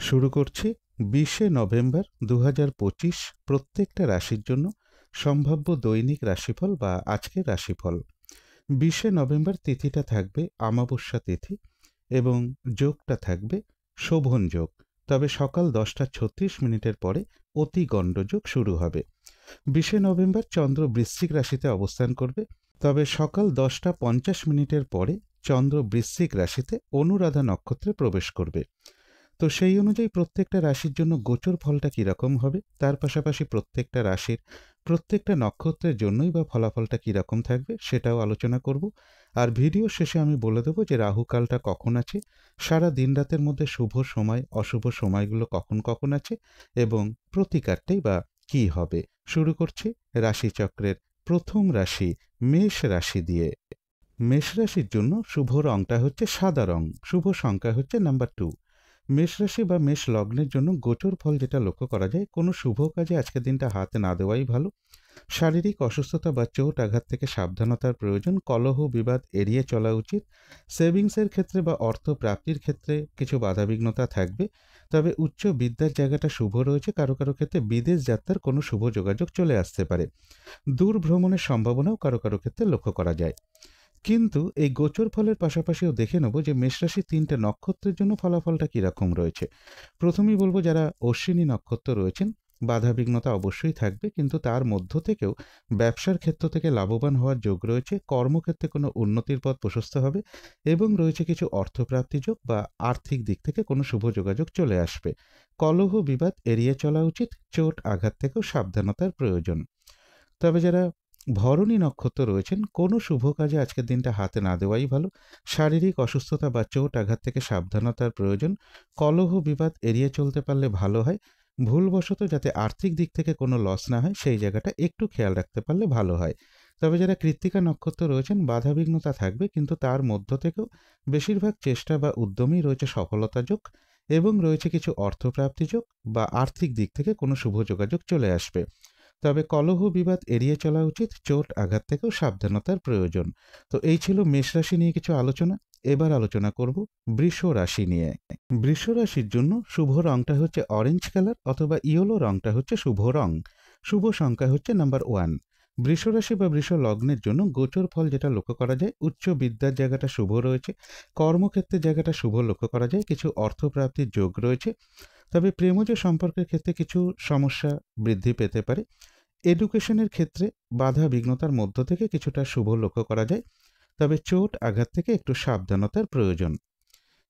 শুরু করছি 20শে নভেম্বর 2025 প্রত্যেকটা রাশির জন্য সম্ভাব্য দৈনিক রাশিফল বা আজকের রাশিফল। 20শে নভেম্বর তিথিটা থাকবে আমাবস্যা তিথি এবং যোগটা থাকবে শোভন যোগ। তবে সকাল 10:36 পরে অতি গণ্ডযোগ শুরু হবে। 20শে নভেম্বর চন্দ্র বৃশ্চিক রাশিতে অবস্থান করবে। তবে সকাল 10:50 পরে চন্দ্র বৃশ্চিক রাশিতে অনুরাধা নক্ষত্রে প্রবেশ করবে। তো সেই অনুযায়ী প্রত্যেকটা রাশির জন্য গোচর ফলটা কীরকম হবে, তার পাশাপাশি প্রত্যেকটা রাশির প্রত্যেকটা নক্ষত্রের জন্যই বা ফলাফলটা কীরকম থাকবে সেটাও আলোচনা করব। আর ভিডিও শেষে আমি বলে দেবো যে রাহুকালটা কখন আছে, সারা দিন রাতের মধ্যে শুভ সময় অশুভ সময়গুলো কখন কখন আছে এবং প্রতিকারটাই বা কী হবে। শুরু করছি রাশিচক্রের প্রথম রাশি মেষ রাশি দিয়ে। মেষ রাশির জন্য শুভ রংটা হচ্ছে সাদা রং, শুভ সংখ্যা হচ্ছে নাম্বার 2। মেষ রাশি বা মেষ লগ্নের জন্য গোচর ফল যেটা লক্ষ্য করা যায়, কোনো শুভ কাজে আজকের দিনটা হাত না দেওয়াই ভালো। শারীরিক অসুস্থতা বা চোট আঘাত থেকে সাবধানতার প্রয়োজন। কলহ বিবাদ এড়িয়ে চলা উচিত। সেভিংসের ক্ষেত্রে বা অর্থ প্রাপ্তির ক্ষেত্রে কিছু বাধাবিঘ্নতা থাকবে। তবে উচ্চ বিদ্যার জায়গাটা শুভ রয়েছে। কারো কারো ক্ষেত্রে বিদেশ যাত্রার কোনো শুভ যোগাযোগ চলে আসতে পারে। দূর ভ্রমণের সম্ভাবনাও কারো কারো ক্ষেত্রে লক্ষ্য করা যায়। কিন্তু এই গোচর ফলের পাশাপাশিও দেখে নেব যে মেষরাশি 3টে নক্ষত্রের জন্য ফলাফলটা কীরকম রয়েছে। প্রথমেই বলবো যারা অশ্বিনী নক্ষত্র রয়েছেন, বাধাবিঘ্নতা অবশ্যই থাকবে, কিন্তু তার মধ্য থেকেও ব্যবসার ক্ষেত্র থেকে লাভবান হওয়ার যোগ রয়েছে। কর্মক্ষেত্রে কোনো উন্নতির পথ প্রশস্ত হবে এবং রয়েছে কিছু অর্থপ্রাপ্তি যোগ বা আর্থিক দিক থেকে কোনো শুভ যোগাযোগ চলে আসবে। কলহ বিবাদ এড়িয়ে চলা উচিত। চোট আঘাত থেকেও সাবধানতার প্রয়োজন। তবে যারা ভরণী নক্ষত্র রয়েছেন, কোনো শুভ কাজে আজকের দিনটা হাতে না দেওয়াই ভালো। শারীরিক অসুস্থতা বা চোট আঘাত থেকে সাবধানতার প্রয়োজন। কলহ বিবাদ এড়িয়ে চলতে পারলে ভালো হয়। ভুলবশত যাতে আর্থিক দিক থেকে কোনো লস না হয় সেই জায়গাটা একটু খেয়াল রাখতে পারলে ভালো হয়। তবে যারা কৃত্তিকা নক্ষত্র রয়েছেন, বাধাবিঘ্নতা থাকবে, কিন্তু তার মধ্য থেকেও বেশিরভাগ চেষ্টা বা উদ্যমেই রয়েছে সফলতা যোগ এবং রয়েছে কিছু অর্থপ্রাপ্তি যোগ বা আর্থিক দিক থেকে কোনো শুভ যোগাযোগ চলে আসবে। তবে কলহ বিবাদ এড়িয়ে চলা উচিত। চোট আঘাত থেকেও সাবধানতার প্রয়োজন। তো এই ছিল মেষ রাশি নিয়ে কিছু আলোচনা। এবার আলোচনা করব বৃষ রাশি নিয়ে। বৃষ রাশির জন্য শুভ রংটা হচ্ছে অরেঞ্জ কালার অথবা ইয়েলো রংটা হচ্ছে শুভ রং। শুভ সংখ্যা হচ্ছে নাম্বার 1। বৃষ রাশি বা বৃষ লগ্নের জন্য গোচর ফল যেটা লক্ষ্য করা যায়, উচ্চ বিদ্যার জায়গাটা শুভ রয়েছে। কর্মক্ষেত্রের জায়গাটা শুভ লক্ষ্য করা যায়। কিছু অর্থপ্রাপ্তির যোগ রয়েছে। তবে প্রেমজ সম্পর্কের ক্ষেত্রে কিছু সমস্যা বৃদ্ধি পেতে পারে। এডুকেশনের ক্ষেত্রে বাধা বিঘ্নতার মধ্য থেকে কিছুটা শুভ লক্ষ্য করা যায়। তবে চোট আঘাত থেকে একটু সাবধানতার প্রয়োজন।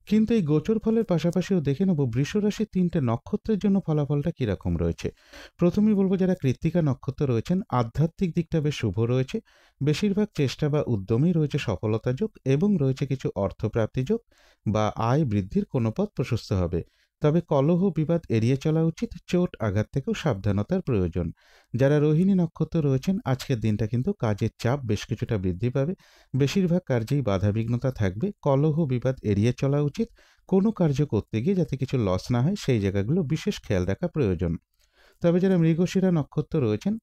কিন্তু এই গোচর ফলের পাশাপাশিও দেখে নেব বৃষ রাশির 3টে নক্ষত্রের জন্য ফলাফলটা কীরকম রয়েছে। প্রথমেই বলবো যারা কৃত্তিকা নক্ষত্র রয়েছেন, আধ্যাত্মিক দিকটা বেশ শুভ রয়েছে। বেশিরভাগ চেষ্টা বা উদ্যমেই রয়েছে সফলতা যোগ এবং রয়েছে কিছু অর্থপ্রাপ্তি যোগ বা আয় বৃদ্ধির কোনো পথ প্রশস্ত হবে। তবে কলহ বিবাদ এড়িয়ে চলা উচিত। চোট আঘাত থেকেও সাবধানতার প্রয়োজন। যারা রোহিণী নক্ষত্র রয়েছেন, আজকের দিনটা কিন্তু কাজের চাপ বেশ কিছুটা বৃদ্ধি পাবে। বেশিরভাগ কার্যেই বাধাবিঘ্নতা থাকবে। কলহ বিবাদ এড়িয়ে চলা উচিত। কোনো কার্য করতে গিয়ে যাতে কিছু লস না হয় সেই জায়গাগুলো বিশেষ খেয়াল রাখা প্রয়োজন। তবে যারা মৃগশিরা নক্ষত্র রয়েছেন,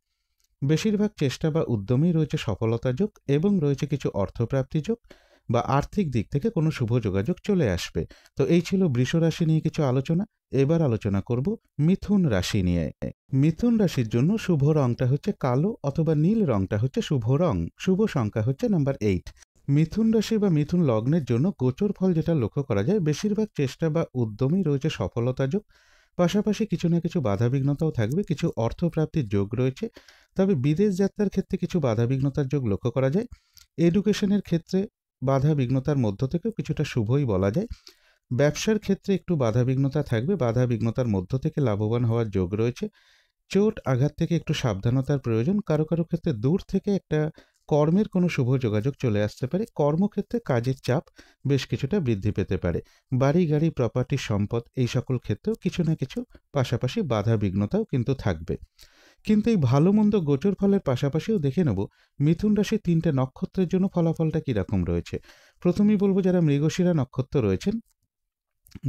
বেশিরভাগ চেষ্টা বা উদ্যমেই রয়েছে সফলতা যোগ এবং রয়েছে কিছু অর্থপ্রাপ্তি যোগ বা আর্থিক দিক থেকে কোনো শুভ যোগাযোগ চলে আসবে। তো এই ছিল বৃষ রাশি নিয়ে কিছু আলোচনা। এবার আলোচনা করব মিথুন রাশি নিয়ে। মিথুন রাশির জন্য শুভ রংটা হচ্ছে কালো অথবা নীল রংটা হচ্ছে শুভ রং। শুভ সংখ্যা হচ্ছে নাম্বার 8। মিথুন রাশি বা মিথুন লগ্নের জন্য গোচর ফল যেটা লক্ষ্য করা যায়, বেশিরভাগ চেষ্টা বা উদ্যমেই রয়েছে সফলতা যোগ। পাশাপাশি কিছু না কিছু বাধাবিঘ্নতাও থাকবে। কিছু অর্থপ্রাপ্তির যোগ রয়েছে। তবে বিদেশ যাত্রার ক্ষেত্রে কিছু বাধাবিঘ্নতার যোগ লক্ষ্য করা যায়। এডুকেশনের ক্ষেত্রে বাধাবিঘ্নতার মধ্য থেকেও কিছুটা শুভই বলা যায়। ব্যবসার ক্ষেত্রে একটু বাধাবিঘ্নতা থাকবে। বাধাবিঘ্নতার মধ্য থেকে লাভবান হওয়ার যোগ রয়েছে। চোট আঘাত থেকে একটু সাবধানতার প্রয়োজন। কারো কারো ক্ষেত্রে দূর থেকে একটা কর্মের কোনো শুভ যোগাযোগ চলে আসতে পারে। কর্মক্ষেত্রে কাজের চাপ বেশ কিছুটা বৃদ্ধি পেতে পারে। বাড়ি গাড়ি প্রপার্টি সম্পদ এই সকল ক্ষেত্রেও কিছু না কিছু পাশাপাশি বাধা বিঘ্নতাও কিন্তু থাকবে। কিন্তু এই ভালো মন্দ গোচর ফলের পাশাপাশিও দেখে নেব মিথুন রাশির 3টে নক্ষত্রের জন্য ফলাফলটা কীরকম রয়েছে। প্রথমেই বলবো যারা মৃগশিরা নক্ষত্র রয়েছেন,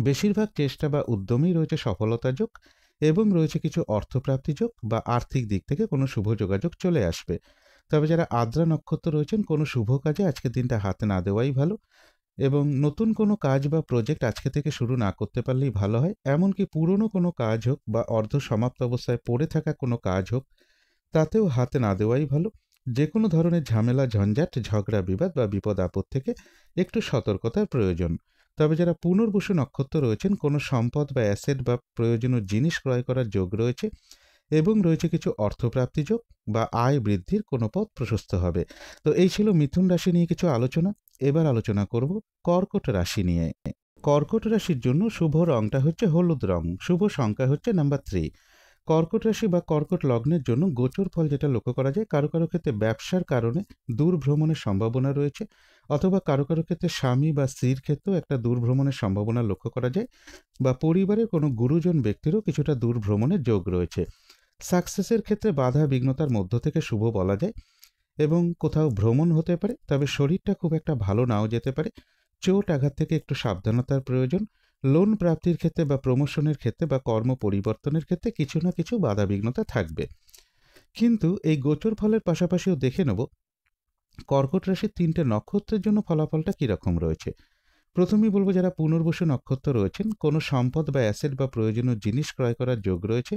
বেশিরভাগ চেষ্টা বা উদ্যমেই রয়েছে সফলতা যোগ এবং রয়েছে কিছু অর্থপ্রাপ্তি যোগ বা আর্থিক দিক থেকে কোনো শুভ যোগাযোগ চলে আসবে। তবে যারা আদ্রা নক্ষত্র রয়েছেন, কোনো শুভ কাজে আজকের দিনটা হাতে না দেওয়াই ভালো। এবং নতুন কোনো কাজ বা প্রজেক্ট আজকে থেকে শুরু না করতে পারলেই ভালো হয়। এমনকি পুরনো কোনো কাজ হোক বা অর্ধ সমাপ্ত অবস্থায় পড়ে থাকা কোনো কাজ হোক, তাতেও হাতে না দেওয়াই ভালো। যেকোনো ধরনের ঝামেলা, ঝঞ্ঝাট, ঝগড়া, বিবাদ বা বিপদ-আপদ থেকে একটু সতর্কতার প্রয়োজন। তবে যারা পুনর্বসু নক্ষত্র রয়েছেন, কোনো সম্পদ বা অ্যাসেট বা প্রয়োজনীয় জিনিস ক্রয় করার যোগ রয়েছে এবং রয়েছে কিছু অর্থপ্রাপ্তি যোগ বা আয় বৃদ্ধির কোনো পথ প্রশস্ত হবে। তো এই ছিল মিথুন রাশি নিয়ে কিছু আলোচনা। এবার আলোচনা করব কর্কট রাশি নিয়ে। কর্কট রাশির জন্য শুভ রংটা হচ্ছে হলুদ রং, শুভ সংখ্যা হচ্ছে নাম্বার 3। কর্কট রাশি বা কর্কট লগ্নের জন্য গোচর ফল যেটা লক্ষ্য করা যায়, কারো কারো ক্ষেত্রে ব্যবসার কারণে দূর ভ্রমণের সম্ভাবনা রয়েছে, অথবা কারো কারো ক্ষেত্রে স্বামী বা স্ত্রীর ক্ষেত্রেও একটা দূর ভ্রমণের সম্ভাবনা লক্ষ্য করা যায়, বা পরিবারের কোনো গুরুজন ব্যক্তিরও কিছুটা দূর ভ্রমণের যোগ রয়েছে। সাকসেসের ক্ষেত্রে বাধা বিঘ্নতার মধ্য থেকে শুভ বলা যায় এবং কোথাও ভ্রমণ হতে পারে, তবে শরীরটা খুব একটা ভালো নাও যেতে পারে। চোট আঘাত থেকে একটু সাবধানতার প্রয়োজন। লোন প্রাপ্তির ক্ষেত্রে বা প্রমোশনের ক্ষেত্রে বা কর্ম পরিবর্তনের ক্ষেত্রে কিছু না কিছু বাধা বিঘ্নতা থাকবে। কিন্তু এই গোচর ফলের পাশাপাশিও দেখে নেব কর্কট রাশির 3টে নক্ষত্রের জন্য ফলাফলটা কীরকম রয়েছে। প্রথমেই বলবো, যারা পুনর্বসু নক্ষত্র রয়েছেন, কোনো সম্পদ বা অ্যাসেট বা প্রয়োজনীয় জিনিস ক্রয় করার যোগ রয়েছে।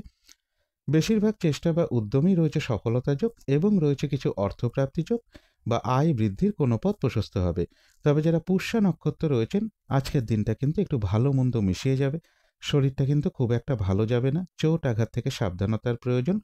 বেশিরভাগ চেষ্টা বা উদ্যমেই রয়েছে সফলতা যোগ এবং রয়েছে কিছু অর্থপ্রাপ্তি যোগ বা আয় বৃদ্ধির কোনো পথ প্রশস্ত হবে। তবে যারা পুষ্যা নক্ষত্র রয়েছেন, আজকের দিনটা কিন্তু একটু ভালো মন্দ মিশিয়ে যাবে। শরীরটা কিন্তু খুব একটা ভালো যাবে না। চোট আঘাত থেকে সাবধানতার প্রয়োজন।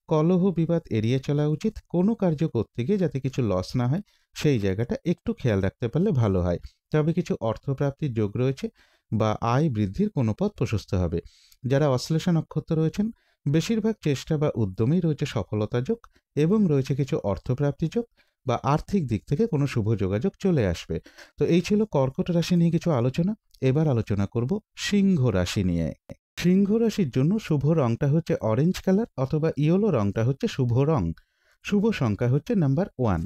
কলহ বিবাদ এড়িয়ে চলা উচিত। কোনো কার্য করতে গিয়ে যাতে কিছু লস না হয়, সেই জায়গাটা একটু খেয়াল রাখতে পারলে ভালো হয়। তবে কিছু অর্থপ্রাপ্তির যোগ রয়েছে বা আয় বৃদ্ধির কোনো পথ প্রশস্ত হবে। যারা অশ্লেষা নক্ষত্র রয়েছেন, বেশিরভাগ চেষ্টা বা উদ্যমেই রয়েছে সফলতা যোগ এবং রয়েছে কিছু অর্থপ্রাপ্তি যোগ বা আর্থিক দিক থেকে কোনো শুভ যোগাযোগ চলে আসবে। তো এই ছিল কর্কট রাশি নিয়ে কিছু আলোচনা। এবার আলোচনা করব সিংহ রাশি নিয়ে। সিংহ রাশির জন্য শুভ রংটা হচ্ছে অরেঞ্জ কালার অথবা ইয়েলো রংটা হচ্ছে শুভ রং। শুভ সংখ্যা হচ্ছে নাম্বার 1।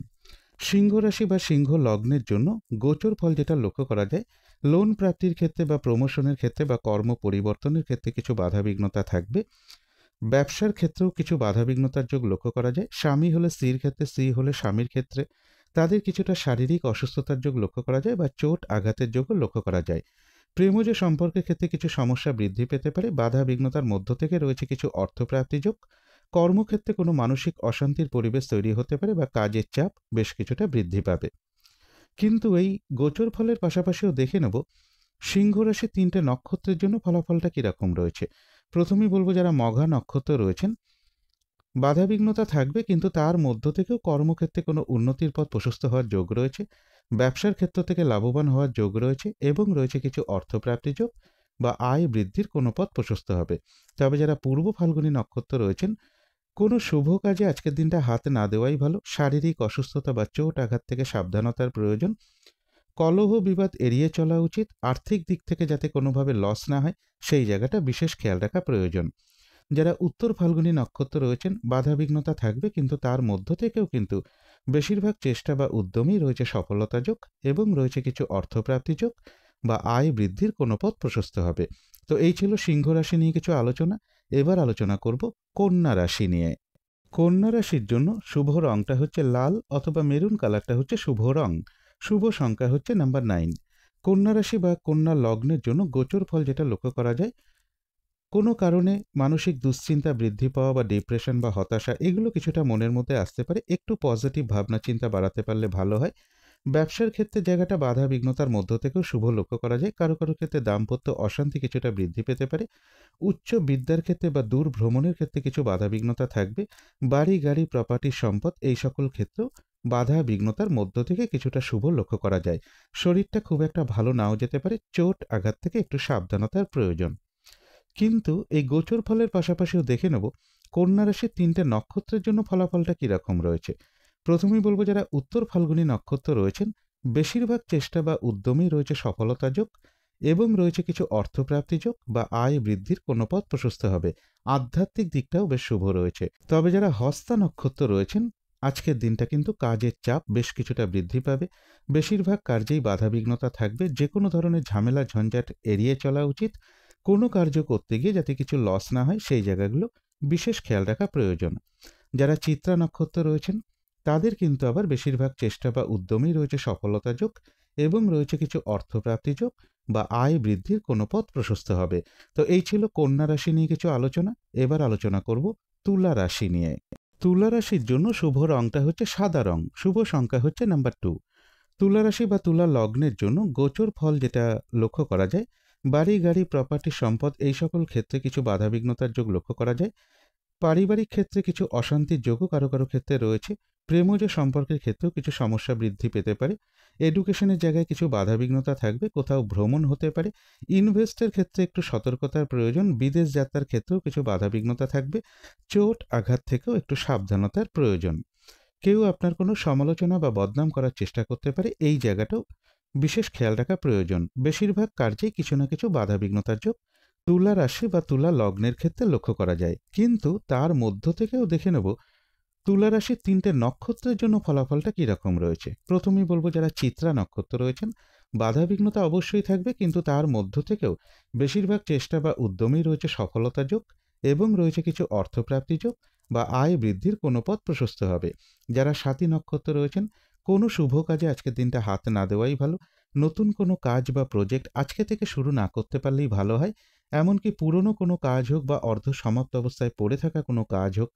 সিংহ রাশি বা সিংহ লগ্নের জন্য গোচর ফল যেটা লক্ষ্য করা যায়, লোন প্রাপ্তির ক্ষেত্রে বা প্রমোশনের ক্ষেত্রে বা কর্ম পরিবর্তনের ক্ষেত্রে কিছু বাধাবিঘ্নতা থাকবে। ব্যবসার ক্ষেত্রেও কিছু বাধাবিঘ্নতার যোগ লক্ষ্য করা যায়। স্বামী হলে স্ত্রীর ক্ষেত্রে, স্ত্রী হলে স্বামীর ক্ষেত্রে তাদের কিছুটা শারীরিক অসুস্থতার যোগ লক্ষ্য করা যায় বা চোট আঘাতের যোগও লক্ষ্য করা যায়। প্রেমজ সম্পর্কের ক্ষেত্রে কিছু সমস্যা বৃদ্ধি পেতে পারে। বাধা বিঘ্নতার মধ্য থেকে রয়েছে কিছু অর্থপ্রাপ্তি যোগ। কর্মক্ষেত্রে কোনো মানসিক অশান্তির পরিবেশ তৈরি হতে পারে বা কাজের চাপ বেশ কিছুটা বৃদ্ধি পাবে। কিন্তু এই গোচর ফলের পাশাপাশিও দেখে নেব সিংহ রাশির 3টে নক্ষত্রের জন্য ফলাফলটা কীরকম রয়েছে। প্রথমেই বলবো, যারা মঘা নক্ষত্র রয়েছেন, বাধাবিঘ্নতা থাকবে কিন্তু তার মধ্য থেকেও কর্মক্ষেত্রে কোনো উন্নতির পথ প্রশস্ত হওয়ার যোগ রয়েছে। ব্যবসার ক্ষেত্র থেকে লাভবান হওয়ার যোগ রয়েছে এবং রয়েছে কিছু অর্থপ্রাপ্তি যোগ বা আয় বৃদ্ধির কোনো পথ প্রশস্ত হবে। তবে যারা পূর্ব ফাল্গুনী নক্ষত্র রয়েছেন, কোনো শুভ কাজে আজকের দিনটা হাত না দেওয়াই ভালো। শারীরিক অসুস্থতা বা চোট আঘাত থেকে সাবধানতার প্রয়োজন। কলহ বিবাদ এড়িয়ে চলা উচিত। আর্থিক দিক থেকে যাতে কোনোভাবে লস না হয়, সেই জায়গাটা বিশেষ খেয়াল রাখা প্রয়োজন। যারা উত্তর ফাল্গুনী নক্ষত্র রয়েছেন, বাধাবিঘ্নতা থাকবে কিন্তু তার মধ্য থেকেও কিন্তু বেশিরভাগ চেষ্টা বা উদ্যমেই রয়েছে সফলতা যোগ এবং রয়েছে কিছু অর্থপ্রাপ্তি যোগ বা আয় বৃদ্ধির কোনো পথ প্রশস্ত হবে। তো এই ছিল সিংহ রাশি নিয়ে কিছু আলোচনা। এবার আলোচনা করব কন্যা রাশি নিয়ে। কন্যা রাশির জন্য শুভ রংটা হচ্ছে লাল অথবা মেরুন কালারটা হচ্ছে শুভ রং। শুভ সংখ্যা হচ্ছে নাম্বার 9। কন্যা রাশি বা কন্যা লগ্নের জন্য গোচর ফল যেটা লক্ষ্য করা যায়, কোনো কারণে মানসিক দুশ্চিন্তা বৃদ্ধি পাওয়া বা ডিপ্রেশন বা হতাশা এগুলো কিছুটা মনের মধ্যে আসতে পারে। একটু পজিটিভ ভাবনা চিন্তা বাড়াতে পারলে ভালো হয়। ব্যবসার ক্ষেত্রে জায়গাটা বাধা বিঘ্নতার মধ্য থেকেও শুভ লক্ষ্য করা যায়। কারো কারো ক্ষেত্রে দাম্পত্য অশান্তি কিছুটা বৃদ্ধি পেতে পারে। উচ্চ বিদ্যার ক্ষেত্রে বা দূর ভ্রমণের ক্ষেত্রে কিছু বাধা বিঘ্নতা থাকবে। বাড়ি গাড়ি প্রপার্টি সম্পদ এই সকল ক্ষেত্রেও বাধা বিঘ্নতার মধ্য থেকে কিছুটা শুভ লক্ষ্য করা যায়। শরীরটা খুব একটা ভালো নাও যেতে পারে। চোট আঘাত থেকে একটু সাবধানতার প্রয়োজন। কিন্তু এই গোচর ফলের পাশাপাশিও দেখে নেব কন্যা রাশির 3টে নক্ষত্রের জন্য ফলাফলটা কীরকম রয়েছে। প্রথমেই বলবো, যারা উত্তর ফাল্গুনী নক্ষত্র রয়েছেন, বেশিরভাগ চেষ্টা বা উদ্যমেই রয়েছে সফলতা যোগ এবং রয়েছে কিছু অর্থপ্রাপ্তি যোগ বা আয় বৃদ্ধির কোনো পথ প্রশস্ত হবে। আধ্যাত্মিক দিকটাও বেশ শুভ রয়েছে। তবে যারা হস্তা নক্ষত্র রয়েছেন, আজকের দিনটা কিন্তু কাজের চাপ বেশ কিছুটা বৃদ্ধি পাবে। বেশিরভাগ কার্যেই বাধাবিঘ্নতা থাকবে। যে কোনো ধরনের ঝামেলা ঝঞ্ঝাট এড়িয়ে চলা উচিত। কোনো কার্য করতে গিয়ে যাতে কিছু লস না হয়, সেই জায়গাগুলো বিশেষ খেয়াল রাখা প্রয়োজন। যারা চিত্রা নক্ষত্র রয়েছেন, তাদের কিন্তু আবার বেশিরভাগ চেষ্টা বা উদ্যমেই রয়েছে সফলতা যোগ এবং রয়েছে কিছু অর্থপ্রাপ্তি যোগ বা আয় বৃদ্ধির কোনো পথ প্রশস্ত হবে। তো এই ছিল কন্যা রাশি নিয়ে কিছু আলোচনা। এবার আলোচনা করব তুলা রাশি নিয়ে। তুলা রাশির জন্য শুভ রংটা হচ্ছে সাদা রং, শুভ সংখ্যা হচ্ছে নাম্বার 2। তুলা রাশি বা তুলা লগ্নের জন্য গোচর ফল যেটা লক্ষ্য করা যায়, বাড়ি গাড়ি প্রপার্টি সম্পদ এই সকল ক্ষেত্রে কিছু বাধাবিঘ্নতার যোগ লক্ষ্য করা যায়। পারিবারিক ক্ষেত্রে কিছু অশান্তির যোগও কারো কারো ক্ষেত্রে রয়েছে। প্রেমজ সম্পর্কের ক্ষেত্রেও কিছু সমস্যা বৃদ্ধি পেতে পারে। এডুকেশনের জায়গায় কিছু বাধাবিঘ্নতা থাকবে, কোথাও ভ্রমণ হতে পারে। ইনভেস্টের ক্ষেত্রে একটু সতর্কতার প্রয়োজন। বিদেশ যাত্রার ক্ষেত্রেও কিছু বাধাবিঘ্নতা থাকবে। চোট আঘাত থেকেও একটু সাবধানতার প্রয়োজন। কেউ আপনার কোনো সমালোচনা বা বদনাম করার চেষ্টা করতে পারে, এই জায়গাটাও বিশেষ খেয়াল রাখা প্রয়োজন। বেশিরভাগ কার্যেই কিছু না কিছু বাধাবিঘ্নতার যোগ তুলা রাশি বা তুলা লগ্নের ক্ষেত্রে লক্ষ্য করা যায়। কিন্তু তার মধ্য থেকেও দেখে নেব তুলা রাশির 3টে নক্ষত্রের জন্য ফলাফলটা কীরকম রয়েছে। প্রথমেই বলবো যারা চিত্রা নক্ষত্র রয়েছেন, বাধাবিঘ্নতা অবশ্যই থাকবে, কিন্তু তার মধ্য থেকেও বেশিরভাগ চেষ্টা বা উদ্যমেই রয়েছে সফলতা যোগ এবং রয়েছে কিছু অর্থপ্রাপ্তি যোগ বা আয় বৃদ্ধির কোনো পথ প্রশস্ত হবে। যারা স্বাতী নক্ষত্র রয়েছেন, কোনো শুভ কাজে আজকের দিনটা হাত না দেওয়াই ভালো। নতুন কোনো কাজ বা প্রজেক্ট আজকে থেকে শুরু না করতে পারলেই ভালো হয়। এমনকি পুরনো কোনো কাজ হোক বা অর্ধ সমাপ্ত অবস্থায় পড়ে থাকা কোনো কাজ হোক,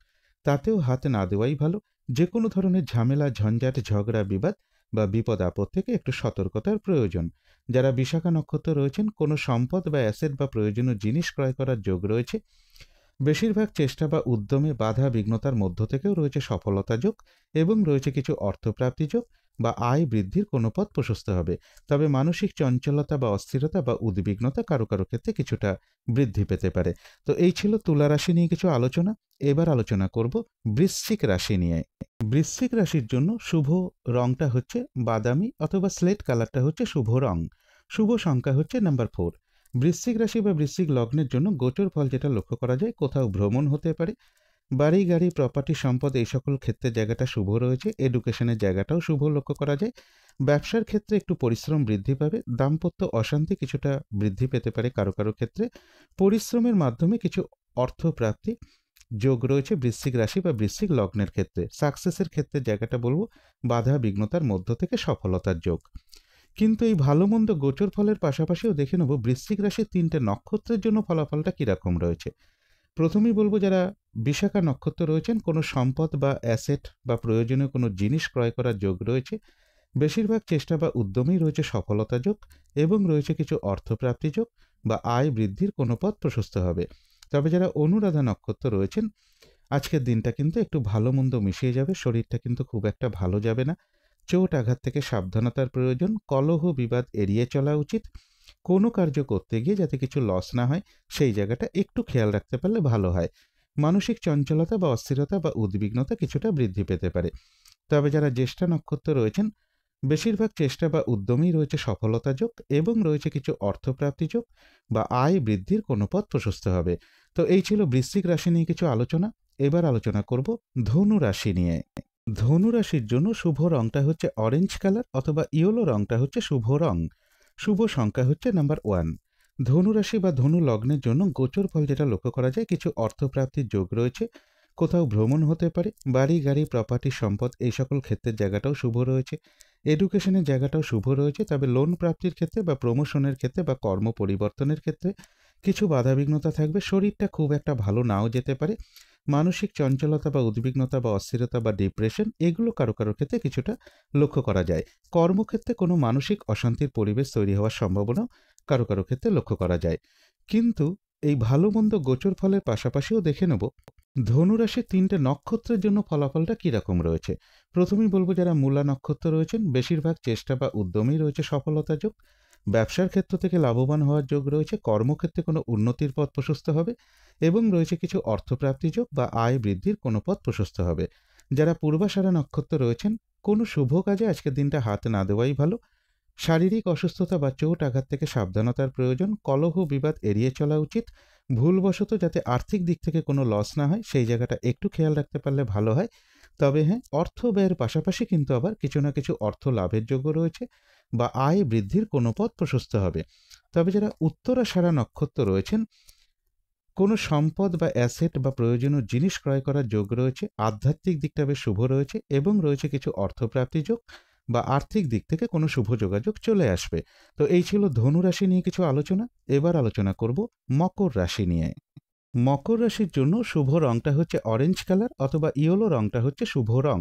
তাতেও হাত না দেওয়াই ভালো। যে কোনো ধরনের ঝামেলা, ঝঞ্ঝাট, ঝগড়া, বিবাদ বা বিপদ আপদ থেকে একটু সতর্কতার প্রয়োজন। যারা বিশাখা নক্ষত্র রয়েছেন, কোনো সম্পদ বা অ্যাসেট বা প্রয়োজনীয় জিনিস ক্রয় করার যোগ রয়েছে। বেশিরভাগ চেষ্টা বা উদ্যমে বাধা বিঘ্নতার মধ্য থেকেও রয়েছে সফলতা যোগ এবং রয়েছে কিছু অর্থপ্রাপ্তি যোগ বা আয় বৃদ্ধির কোনো পথ প্রশস্ত হবে। তবে মানসিক চঞ্চলতা বা অস্থিরতা বা উদ্বিগ্নতা কারো কারো ক্ষেত্রে কিছুটা বৃদ্ধি পেতে পারে। তো এই ছিল তুলা রাশি নিয়ে কিছু আলোচনা। এবার আলোচনা করব বৃশ্চিক রাশি নিয়ে। বৃশ্চিক রাশির জন্য শুভ রংটা হচ্ছে বাদামি অথবা স্লেট কালারটা হচ্ছে শুভ রং। শুভ সংখ্যা হচ্ছে নাম্বার 4। বৃশ্চিক রাশি বা বৃশ্চিক লগ্নের জন্য গোচর ফল যেটা লক্ষ্য করা যায়, কোথাও ভ্রমণ হতে পারে। বাড়ি গাড়ি প্রপার্টি সম্পদ এই সকল ক্ষেত্রে জায়গাটা শুভ রয়েছে। এডুকেশনের জায়গাটাও শুভ লক্ষ্য করা যায়। ব্যবসার ক্ষেত্রে একটু পরিশ্রম বৃদ্ধি পাবে। দাম্পত্য অশান্তি কিছুটা বৃদ্ধি পেতে পারে কারো কারো ক্ষেত্রে। পরিশ্রমের মাধ্যমে কিছু অর্থপ্রাপ্তি যোগ রয়েছে বৃশ্চিক রাশি বা বৃশ্চিক লগ্নের ক্ষেত্রে। সাকসেসের ক্ষেত্রে জায়গাটা বলবো বাধা বিঘ্নতার মধ্য থেকে সফলতার যোগ। কিন্তু এই ভালো মন্দ গোচর ফলের পাশাপাশিও দেখে নেব বৃশ্চিক রাশির 3টে নক্ষত্রের জন্য ফলাফলটা কীরকম রয়েছে। প্রথমেই বলবো যারা বিশাখা নক্ষত্র রয়েছেন, কোনো সম্পদ বা অ্যাসেট বা প্রয়োজনীয় কোনো জিনিস ক্রয় করার যোগ রয়েছে। বেশিরভাগ চেষ্টা বা উদ্যমেই রয়েছে সফলতা যোগ এবং রয়েছে কিছু অর্থপ্রাপ্তি যোগ বা আয় বৃদ্ধির কোনো পথ প্রশস্ত হবে। তবে যারা অনুরাধা নক্ষত্র রয়েছেন, আজকের দিনটা কিন্তু একটু ভালো মন্দ মিশিয়ে যাবে। শরীরটা কিন্তু খুব একটা ভালো যাবে না। চোট আঘাত থেকে সাবধানতার প্রয়োজন। কলহ বিবাদ এড়িয়ে চলা উচিত। কোনো কার্য করতে গিয়ে যাতে কিছু লস না হয়, সেই জায়গাটা একটু খেয়াল রাখতে পারলে ভালো হয়। মানসিক চঞ্চলতা বা অস্থিরতা বা উদ্বিগ্নতা কিছুটা বৃদ্ধি পেতে পারে। তবে যারা জ্যেষ্ঠা নক্ষত্র রয়েছেন, বেশিরভাগ চেষ্টা বা উদ্যমেই রয়েছে সফলতা যোগ এবং রয়েছে কিছু অর্থপ্রাপ্তি যোগ বা আয় বৃদ্ধির কোনো পথ প্রশস্ত হবে। তো এই ছিল বৃশ্চিক রাশি নিয়ে কিছু আলোচনা। এবার আলোচনা করব ধনু রাশি নিয়ে। ধনু রাশির জন্য শুভ রংটা হচ্ছে অরেঞ্জ কালার অথবা ইয়েলো রংটা হচ্ছে শুভ রং। শুভ সংখ্যা হচ্ছে নাম্বার 1। ধনু রাশি বা ধনু লগ্নের জন্য গোচর ফল যেটা লক্ষ্য করা যায়, কিছু অর্থপ্রাপ্তির যোগ রয়েছে। কোথাও ভ্রমণ হতে পারে। বাড়ি গাড়ি প্রপার্টি সম্পদ এই সকল ক্ষেত্রের জায়গাটাও শুভ রয়েছে। এডুকেশনের জায়গাটাও শুভ রয়েছে। তবে লোন প্রাপ্তির ক্ষেত্রে বা প্রমোশনের ক্ষেত্রে বা কর্ম পরিবর্তনের ক্ষেত্রে কিছু বাধাবিঘ্নতা থাকবে। শরীরটা খুব একটা ভালো নাও যেতে পারে। মানসিক চঞ্চলতা বা উদ্বিগ্নতা বা অস্থিরতা বা ডিপ্রেশন এগুলো কারো কারো ক্ষেত্রে কিছুটা লক্ষ্য করা যায়। কর্মক্ষেত্রে কোনো মানসিক অশান্তির পরিবেশ তৈরি হওয়ার সম্ভাবনাও কারো কারো ক্ষেত্রে লক্ষ্য করা যায়। কিন্তু এই ভালো মন্দ গোচর ফলের পাশাপাশিও দেখে নেব ধনুরাশির 3টে নক্ষত্রের জন্য ফলাফলটা কীরকম রয়েছে। প্রথমেই বলবো যারা মূলা নক্ষত্র রয়েছেন, বেশিরভাগ চেষ্টা বা উদ্যমেই রয়েছে সফলতা যোগ। ব্যবসার ক্ষেত্র থেকে লাভবান হওয়ার যোগ রয়েছে। কর্মক্ষেত্রে কোনো উন্নতির পথ প্রশস্ত হবে এবং রয়েছে কিছু অর্থপ্রাপ্তি যোগ বা আয় বৃদ্ধির কোনো পথ প্রশস্ত হবে। যারা পূর্বাষাঢ়া নক্ষত্র রয়েছেন, কোনো শুভ কাজে আজকের দিনটা হাত না দেওয়াই ভালো। শারীরিক অসুস্থতা বা চোট আঘাত থেকে সাবধানতার প্রয়োজন। কলহ বিবাদ এড়িয়ে চলা উচিত। ভুলবশত যাতে আর্থিক দিক থেকে কোনো লস না হয়, সেই জায়গাটা একটু খেয়াল রাখতে পারলে ভালো হয়। তবে হ্যাঁ, অর্থ ব্যয়ের পাশাপাশি কিন্তু আবার কিছু না কিছু অর্থ লাভের যোগ্য রয়েছে বা আয় বৃদ্ধির কোনো পথ প্রশস্ত হবে। তবে যারা উত্তরাষাঢ়া নক্ষত্র রয়েছেন, কোনো সম্পদ বা অ্যাসেট বা প্রয়োজনীয় জিনিস ক্রয় করার যোগ রয়েছে। আধ্যাত্মিক দিকটা বেশ শুভ রয়েছে এবং রয়েছে কিছু অর্থপ্রাপ্তি যোগ বা আর্থিক দিক থেকে কোনো শুভ যোগাযোগ চলে আসবে। তো এই ছিল ধনু রাশি নিয়ে কিছু আলোচনা। এবার আলোচনা করব মকর রাশি নিয়ে। মকর রাশির জন্য শুভ রংটা হচ্ছে অরেঞ্জ কালার অথবা ইয়েলো রংটা হচ্ছে শুভ রং।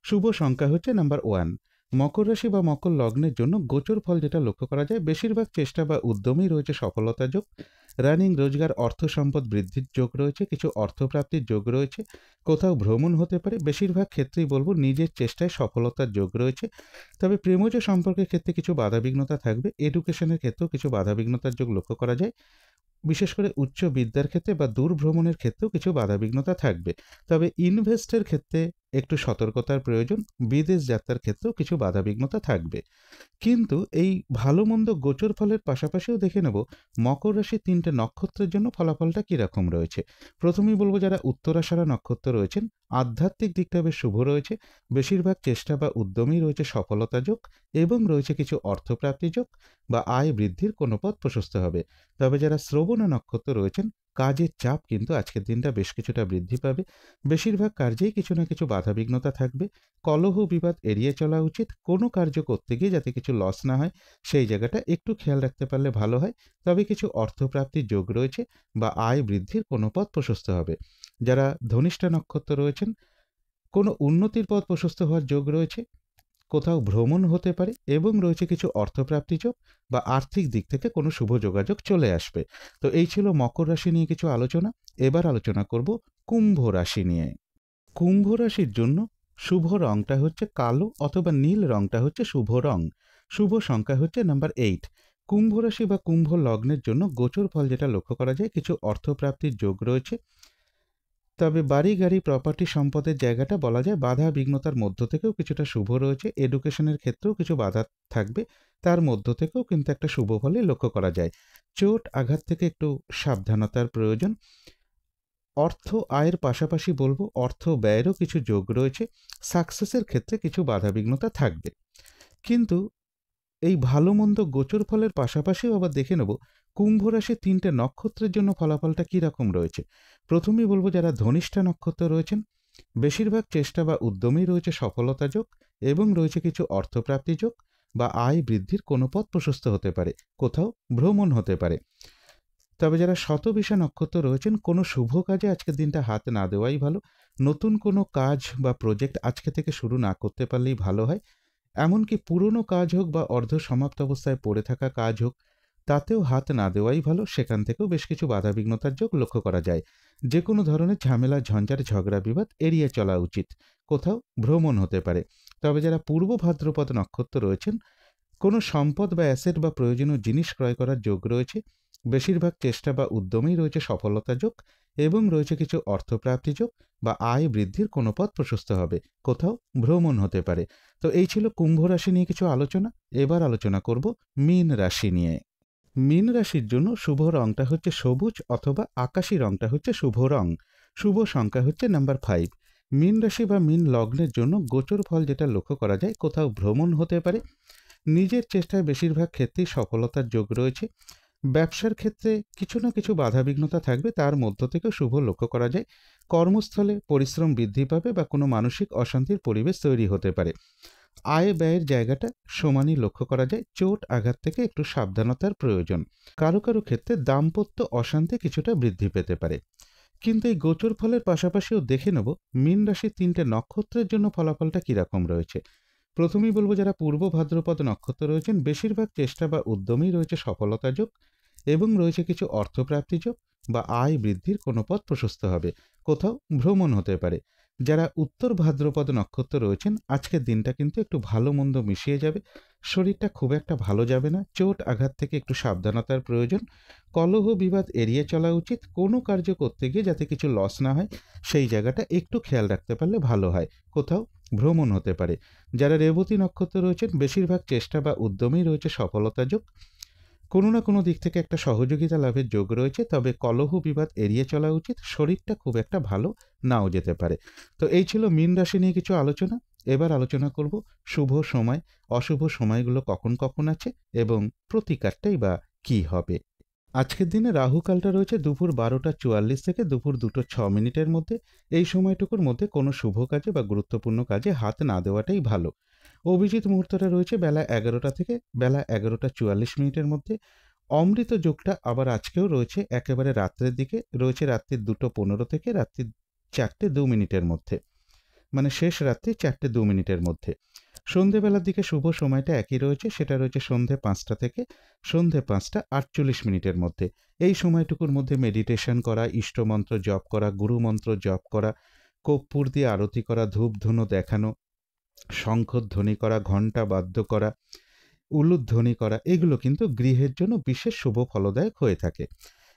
শুভ সংখ্যা হচ্ছে নাম্বার 1। মকর রাশি বা মকর লগ্নের জন্য গোচর ফল যেটা লক্ষ্য করা যায়, বেশিরভাগ চেষ্টা বা উদ্যমেই রয়েছে সফলতা যোগ। রানিং রোজগার, অর্থ সম্পদ বৃদ্ধির যোগ রয়েছে, কিছু অর্থপ্রাপ্তির যোগ রয়েছে, কোথাও ভ্রমণ হতে পারে। বেশিরভাগ ক্ষেত্রেই বলবো নিজের চেষ্টায় সফলতার যোগ রয়েছে। তবে প্রেমজ সম্পর্কের ক্ষেত্রে কিছু বাধাবিঘ্নতা থাকবে। এডুকেশনের ক্ষেত্রেও কিছু বাধাবিঘ্নতার যোগ লক্ষ্য করা যায়। বিশেষ করে উচ্চ বিদ্যার ক্ষেত্রে বা দূর ভ্রমণের ক্ষেত্রেও কিছু বাধাবিঘ্নতা থাকবে। তবে ইনভেস্টের ক্ষেত্রে একটু সতর্কতার প্রয়োজন। বিদেশ যাত্রার ক্ষেত্রেও কিছু বাধাবিঘ্নতা থাকবে। কিন্তু এই ভালো মন্দ গোচর ফলের পাশাপাশিও দেখে নেব মকর রাশির 3টে নক্ষত্রের জন্য ফলাফলটা কীরকম রয়েছে। প্রথমেই বলবো যারা উত্তরাষাঢ়া নক্ষত্র রয়েছেন, আধ্যাত্মিক দিকটা বেশ শুভ রয়েছে। বেশিরভাগ চেষ্টা বা উদ্যমেই রয়েছে সফলতা যোগ এবং রয়েছে কিছু অর্থপ্রাপ্তি যোগ বা আয় বৃদ্ধির কোনো পথ প্রশস্ত হবে। তবে যারা শ্রবণা নক্ষত্র রয়েছেন, কাজের চাপ কিন্তু আজকের দিনটা বেশ কিছুটা বৃদ্ধি পাবে। বেশিরভাগ কার্যেই কিছু না কিছু বাধাবিঘ্নতা থাকবে। কলহ বিবাদ এড়িয়ে চলা উচিত। কোনো কার্য করতে গিয়ে যাতে কিছু লস না হয় সেই জায়গাটা একটু খেয়াল রাখতে পারলে ভালো হয়। তবে কিছু অর্থপ্রাপ্তির যোগ রয়েছে বা আয় বৃদ্ধির কোনো পথ প্রশস্ত হবে। যারা ধনিষ্ঠা নক্ষত্র রয়েছেন, কোনো উন্নতির পথ প্রশস্ত হওয়ার যোগ রয়েছে। কোথাও ভ্রমণ হতে পারে এবং রয়েছে কিছু অর্থপ্রাপ্তি যোগ বা আর্থিক দিক থেকে কোনো শুভ যোগাযোগ চলে আসবে। তো এই ছিল মকর রাশি নিয়ে কিছু আলোচনা। এবার আলোচনা করব কুম্ভ রাশি নিয়ে। কুম্ভ রাশির জন্য শুভ রংটা হচ্ছে কালো অথবা নীল রংটা হচ্ছে শুভ রং। শুভ সংখ্যা হচ্ছে নাম্বার 8। কুম্ভ রাশি বা কুম্ভ লগ্নের জন্য গোচর ফল যেটা লক্ষ্য করা যায়, কিছু অর্থপ্রাপ্তির যোগ রয়েছে। তবে বাড়ি গাড়ি প্রপার্টি সম্পদের জায়গাটা বলা যায় বাধা বিঘ্নতার মধ্য থেকেও কিছুটা শুভ রয়েছে। এডুকেশনের ক্ষেত্রেও কিছু বাধা থাকবে, তার মধ্য থেকেও কিন্তু একটা শুভ ফলই লক্ষ্য করা যায়। চোট আঘাত থেকে একটু সাবধানতার প্রয়োজন। অর্থ আয়ের পাশাপাশি বলবো অর্থ ব্যয়েরও কিছু যোগ রয়েছে। সাকসেসের ক্ষেত্রে কিছু বাধাবিঘ্নতা থাকবে। কিন্তু এই ভালো মন্দ গোচর ফলের পাশাপাশিও আবার দেখে নেব কুম্ভ রাশির 3টে নক্ষত্রের জন্য ফলাফলটা কীরকম রয়েছে। প্রথমেই বলবো যারা ধনিষ্ঠা নক্ষত্র রয়েছেন, বেশিরভাগ চেষ্টা বা উদ্যমেই রয়েছে সফলতা যোগ এবং রয়েছে কিছু অর্থপ্রাপ্তি যোগ বা আয় বৃদ্ধির কোনো পথ প্রশস্ত হতে পারে, কোথাও ভ্রমণ হতে পারে। তবে যারা শতবিশা নক্ষত্র রয়েছেন, কোনো শুভ কাজে আজকের দিনটা হাত না দেওয়াই ভালো। নতুন কোনো কাজ বা প্রজেক্ট আজকে থেকে শুরু না করতে পারলেই ভালো হয়। এমনকি পুরনো কাজ হোক বা অর্ধ সমাপ্ত অবস্থায় পড়ে থাকা কাজ হোক, তাতেও হাত না দেওয়াই ভালো। সেখান থেকেও বেশ কিছু বাধাবিঘ্নতার যোগ লক্ষ্য করা যায়। যে কোনো ধরনের ঝামেলা, ঝঞ্ঝাট, ঝগড়া বিবাদ এড়িয়ে চলা উচিত। কোথাও ভ্রমণ হতে পারে। তবে যারা পূর্ব ভাদ্রপদ নক্ষত্র রয়েছেন, কোনো সম্পদ বা অ্যাসেট বা প্রয়োজনীয় জিনিস ক্রয় করার যোগ রয়েছে। বেশিরভাগ চেষ্টা বা উদ্যমেই রয়েছে সফলতা যোগ এবং রয়েছে কিছু অর্থপ্রাপ্তি যোগ বা আয় বৃদ্ধির কোনো পথ প্রশস্ত হবে। কোথাও ভ্রমণ হতে পারে। তো এই ছিল কুম্ভ রাশি নিয়ে কিছু আলোচনা। এবার আলোচনা করব মীন রাশি নিয়ে। মীন রাশির জন্য শুভ রংটা হচ্ছে সবুজ অথবা আকাশী রংটা হচ্ছে শুভ রং। শুভ সংখ্যা হচ্ছে নাম্বার 5। মীন রাশি বা মীন লগ্নের জন্য গোচর ফল যেটা লক্ষ্য করা যায়, কোথাও ভ্রমণ হতে পারে। নিজের চেষ্টায় বেশিরভাগ ক্ষেত্রেই সফলতার যোগ রয়েছে। ব্যবসার ক্ষেত্রে কিছু না কিছু বাধাবিঘ্নতা থাকবে, তার মধ্য থেকেও শুভ লক্ষ্য করা যায়। কর্মস্থলে পরিশ্রম বৃদ্ধি পাবে বা কোনো মানসিক অশান্তির পরিবেশ তৈরি হতে পারে। আয় ব্যয়ের জায়গাটা সমানই লক্ষ্য করা যায়। চোট আঘাত থেকে একটু সাবধানতার প্রয়োজন। কারো কারো ক্ষেত্রে দাম্পত্য অশান্তি কিছুটা বৃদ্ধি পেতে পারে। কিন্তু এই গোচর ফলের পাশাপাশিও দেখে নেব মীন রাশির 3টে নক্ষত্রের জন্য ফলাফলটা কীরকম রয়েছে। প্রথমেই বলবো যারা পূর্ব ভাদ্রপদ নক্ষত্র রয়েছেন, বেশিরভাগ চেষ্টা বা উদ্যমেই রয়েছে সফলতা যোগ এবং রয়েছে কিছু অর্থপ্রাপ্তি যোগ বা আয় বৃদ্ধির কোনো পথ প্রশস্ত হবে। কোথাও ভ্রমণ হতে পারে। যারা উত্তর ভাদ্রপদ নক্ষত্র রয়েছেন, আজকের দিনটা কিন্তু একটু ভালো মন্দ মিশিয়ে যাবে। শরীরটা খুব একটা ভালো যাবে না। চোট আঘাত থেকে একটু সাবধানতার প্রয়োজন। কলহ বিবাদ এড়িয়ে চলা উচিত। কোনো কার্য করতে গিয়ে যাতে কিছু লস না হয় সেই জায়গাটা একটু খেয়াল রাখতে পারলে ভালো হয়। কোথাও ভ্রমণ হতে পারে। যারা রেবতী নক্ষত্র রয়েছেন, বেশিরভাগ চেষ্টা বা উদ্যমেই রয়েছে সফলতা যোগ। কোনো না কোনো দিক থেকে একটা সহযোগিতা লাভের যোগ রয়েছে। তবে কলহ বিবাদ এড়িয়ে চলা উচিত। শরীরটা খুব একটা ভালো নাও যেতে পারে। তো এই ছিল মীন রাশি নিয়ে কিছু আলোচনা। এবার আলোচনা করব শুভ সময়, অশুভ সময়গুলো কখন কখন আছে এবং প্রতিকারটাই বা কী হবে। আজকের দিনে রাহুকালটা রয়েছে দুপুর 12টা 44 থেকে দুপুর 2টা 6 মিনিটের মধ্যে। এই সময়টুকুর মধ্যে কোনো শুভ কাজে বা গুরুত্বপূর্ণ কাজে হাত না দেওয়াটাই ভালো। অভিজিৎ মুহূর্তটা রয়েছে বেলা 11টা থেকে বেলা 11টা 44 মধ্যে। অমৃত যোগটা আবার আজকেও রয়েছে একেবারে রাত্রের দিকে, রয়েছে রাত্রির 2:15 থেকে রাত্রির 4:02 মধ্যে, মানে শেষ রাত্রি 4:02 মধ্যে। সন্ধেবেলার দিকে শুভ সময়টা একই রয়েছে, সেটা রয়েছে সন্ধে 5টা থেকে সন্ধে 5:48 মধ্যে। এই সময়টুকুর মধ্যে মেডিটেশন করা, ইষ্টমন্ত্র জপ করা, গুরুমন্ত্র জপ করা, কর্পূর দিয়ে আরতি করা, ধূপধুনো দেখানো, শঙ্খধ্বনি করা, ঘণ্টা বাদ্য করা, উলুধ্বনি করা, এগুলো কিন্তু গৃহের জন্য বিশেষ শুভ ফলদায়ক হয়ে থাকে।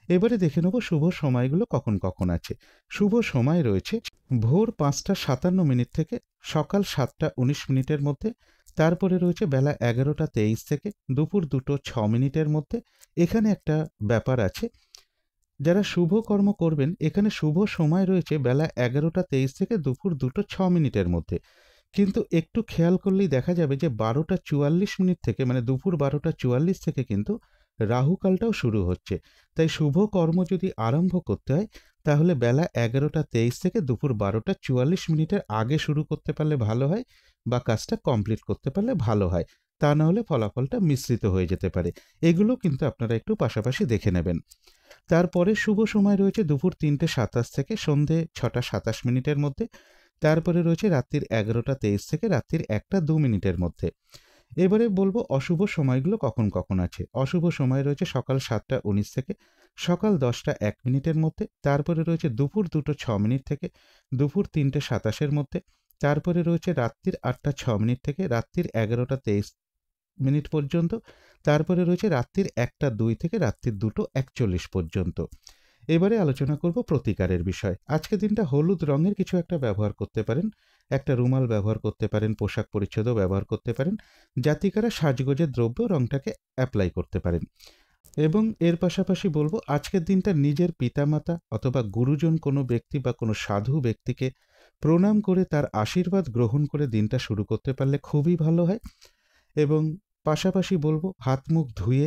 এবারে দেখে নেব শুভ সময়গুলো কখন কখন আছে। শুভ সময় রয়েছে ভোর 5:57 থেকে সকাল 7:19 মধ্যে। তারপরে রয়েছে বেলা 11টা 23 থেকে দুপুর 2:06 মধ্যে। এখানে একটা ব্যাপার আছে, যারা শুভ কর্ম করবেন এখানে শুভ সময় রয়েছে বেলা 11টা 23 থেকে দুপুর 2:06 মধ্যে। কিন্তু একটু খেয়াল করলেই দেখা যাবে যে 12:44 থেকে, মানে দুপুর 12:44 থেকে কিন্তু রাহুকালটাও শুরু হচ্ছে। তাই শুভ কর্ম যদি আরম্ভ করতে হয় তাহলে বেলা 11টা 23 থেকে দুপুর 12:44 আগে শুরু করতে পারলে ভালো হয়, বা কাজটা কমপ্লিট করতে পারলে ভালো হয়। তা না হলে ফলাফলটা মিশ্রিত হয়ে যেতে পারে। এগুলো কিন্তু আপনারা একটু পাশাপাশি দেখে নেবেন। তারপরে শুভ সময় রয়েছে দুপুর 3:27 থেকে সন্ধে 6:27 মধ্যে। তারপরে রয়েছে রাত্রির 11টা 23 থেকে রাত্রির 1:02 মধ্যে। এবারে বলবো অশুভ সময়গুলো কখন কখন আছে। অশুভ সময় রয়েছে সকাল 7:19 থেকে সকাল 10:01 মধ্যে। তারপরে রয়েছে দুপুর 2:06 থেকে দুপুর 3:27 মধ্যে। তারপরে রয়েছে রাত্রির 8:06 থেকে রাত্রির 11টা 23 পর্যন্ত। তারপরে রয়েছে রাত্রির 1:02 থেকে রাত্রির 2:41 পর্যন্ত। এবারে আলোচনা করব প্রতিকারের বিষয়। আজকে দিনটা হলুদ রঙের কিছু একটা ব্যবহার করতে পারেন, একটা রুমাল ব্যবহার করতে পারেন, পোশাক পরিচ্ছদও ব্যবহার করতে পারেন। জাতিকারা সাজগোজের দ্রব্য রঙটাকে অ্যাপ্লাই করতে পারেন। এবং এর পাশাপাশি বলবো আজকের দিনটা নিজের পিতামাতা অথবা গুরুজন কোনো ব্যক্তি বা কোনো সাধু ব্যক্তিকে প্রণাম করে তার আশীর্বাদ গ্রহণ করে দিনটা শুরু করতে পারলে খুবই ভালো হয়। এবং পাশাপাশি বলবো হাত মুখ ধুয়ে,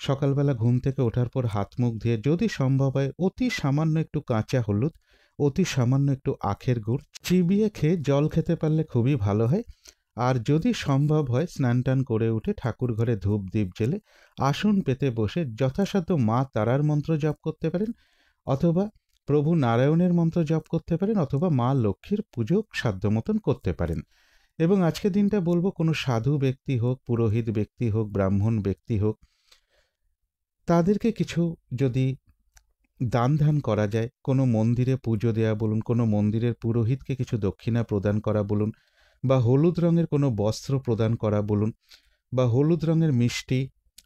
সকালবেলা ঘুম থেকে ওঠার পর হাত মুখ ধুয়ে যদি সম্ভব হয় অতি সামান্য একটু কাঁচা হলুদ, অতি সামান্য একটু আখের গুড় চিবিয়ে খেয়ে জল খেতে পারলে খুবই ভালো হয়। আর যদি সম্ভব হয় স্নান টান করে উঠে ঠাকুর ঘরে ধূপ দ্বীপ জেলে আসন পেতে বসে যথাসাধ্য মা তারার মন্ত্র জপ করতে পারেন, অথবা প্রভু নারায়ণের মন্ত্র জপ করতে পারেন, অথবা মা লক্ষ্মীর পুজো সাধ্য মতন করতে পারেন। এবং আজকের দিনটা বলবো কোনো সাধু ব্যক্তি হোক, পুরোহিত ব্যক্তি হোক, ব্রাহ্মণ ব্যক্তি হোক, তাদেরকে কিছু যদি দান ধ্যান করা যায়, কোনো মন্দিরে পুজো দেওয়া বলুন, কোনো মন্দিরের পুরোহিতকে কিছু দক্ষিণা প্রদান করা বলুন, বা হলুদ রঙের কোনো বস্ত্র প্রদান করা বলুন, বা হলুদ রঙের মিষ্টি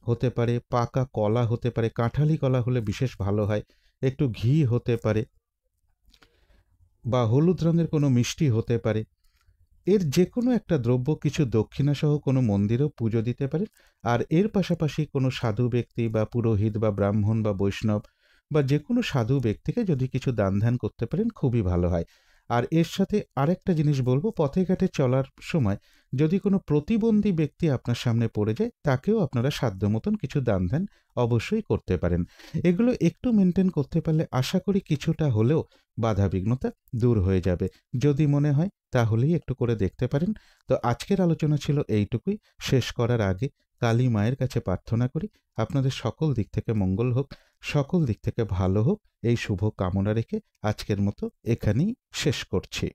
হতে পারে, পাকা কলা হতে পারে, কাঁঠালি কলা হলে বিশেষ ভালো হয়, একটু ঘি হতে পারে, বা হলুদ রঙের কোনো মিষ্টি হতে পারে, এর যে কোনো একটা দ্রব্য কিছু দক্ষিণাসহ কোনো মন্দিরেও পুজো দিতে পারেন। আর এর পাশাপাশি কোনো সাধু ব্যক্তি বা পুরোহিত বা ব্রাহ্মণ বা বৈষ্ণব বা যে কোনো সাধু ব্যক্তিকে যদি কিছু দান ধ্যান করতে পারেন খুবই ভালো হয়। আর এর সাথে আরেকটা জিনিস বলবো, পথে ঘাটে চলার সময় যদি কোনো প্রতিবন্ধী ব্যক্তি আপনার সামনে পড়ে যায় তাকেও আপনারা সাধ্য মতন কিছু দান ধ্যান অবশ্যই করতে পারেন। এগুলো একটু মেনটেন করতে পারলে আশা করি কিছুটা হলেও বাধাবিঘ্নতা দূর হয়ে যাবে। যদি মনে হয় তাহলেই একটু করে দেখতে পারেন। তো আজকের আলোচনা ছিল এইটুকুই। শেষ করার আগে কালী মায়ের কাছে প্রার্থনা করি আপনাদের সকল দিক থেকে মঙ্গল হোক, সকল দিক থেকে ভালো হোক, এই শুভ কামনা রেখে আজকের মতো এখানেই শেষ করছি।